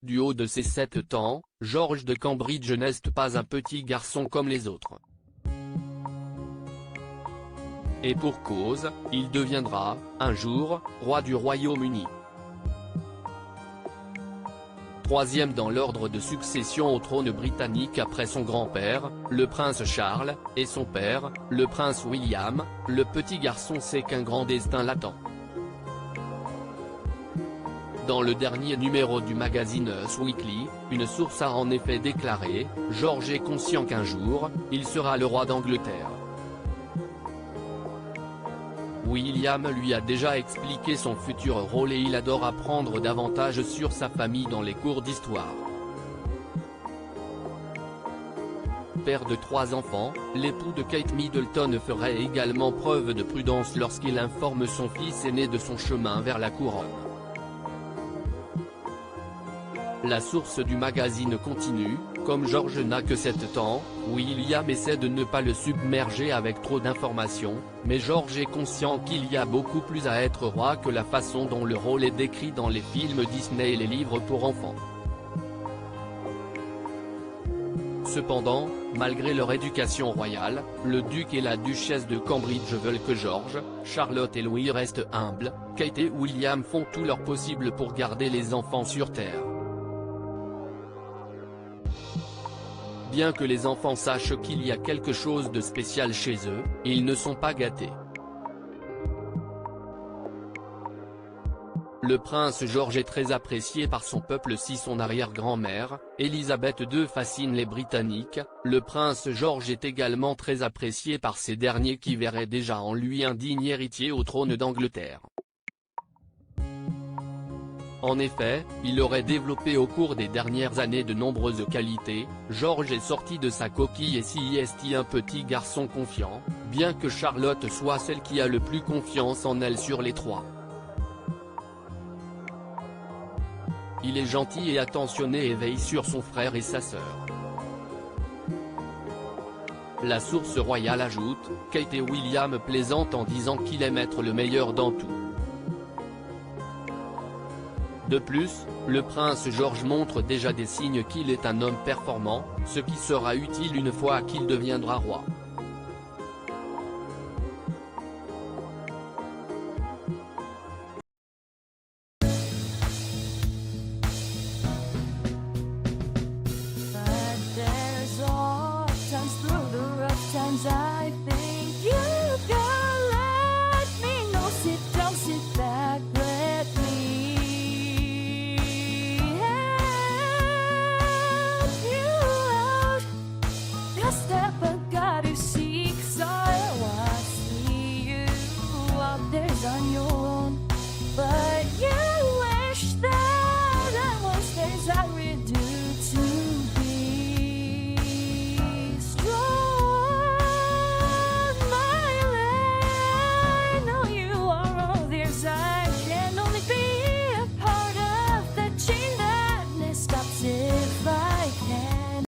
Du haut de ses 7 ans, George de Cambridge n'est pas un petit garçon comme les autres. Et pour cause, il deviendra, un jour, roi du Royaume-Uni. Troisième dans l'ordre de succession au trône britannique après son grand-père, le prince Charles, et son père, le prince William, le petit garçon sait qu'un grand destin l'attend. Dans le dernier numéro du magazine Us Weekly, une source a en effet déclaré « George est conscient qu'un jour, il sera le roi d'Angleterre ». William lui a déjà expliqué son futur rôle et il adore apprendre davantage sur sa famille dans les cours d'histoire. Père de 3 enfants, l'époux de Kate Middleton ferait également preuve de prudence lorsqu'il informe son fils aîné de son chemin vers la couronne. La source du magazine continue, comme George n'a que 7 ans, William essaie de ne pas le submerger avec trop d'informations, mais George est conscient qu'il y a beaucoup plus à être roi que la façon dont le rôle est décrit dans les films Disney et les livres pour enfants. Cependant, malgré leur éducation royale, le duc et la duchesse de Cambridge veulent que George, Charlotte et Louis restent humbles. Kate et William font tout leur possible pour garder les enfants sur terre. Bien que les enfants sachent qu'il y a quelque chose de spécial chez eux, ils ne sont pas gâtés. Le prince George est très apprécié par son peuple si son arrière-grand-mère, Elisabeth II fascine les Britanniques, le prince George est également très apprécié par ces derniers qui verraient déjà en lui un digne héritier au trône d'Angleterre. En effet, il aurait développé au cours des dernières années de nombreuses qualités. George est sorti de sa coquille et s'y est un petit garçon confiant, bien que Charlotte soit celle qui a le plus confiance en elle sur les 3. Il est gentil et attentionné et veille sur son frère et sa sœur. La source royale ajoute, Kate et William plaisantent en disant qu'il aime être le meilleur dans tout. De plus, le prince George montre déjà des signes qu'il est un homme performant, ce qui sera utile une fois qu'il deviendra roi.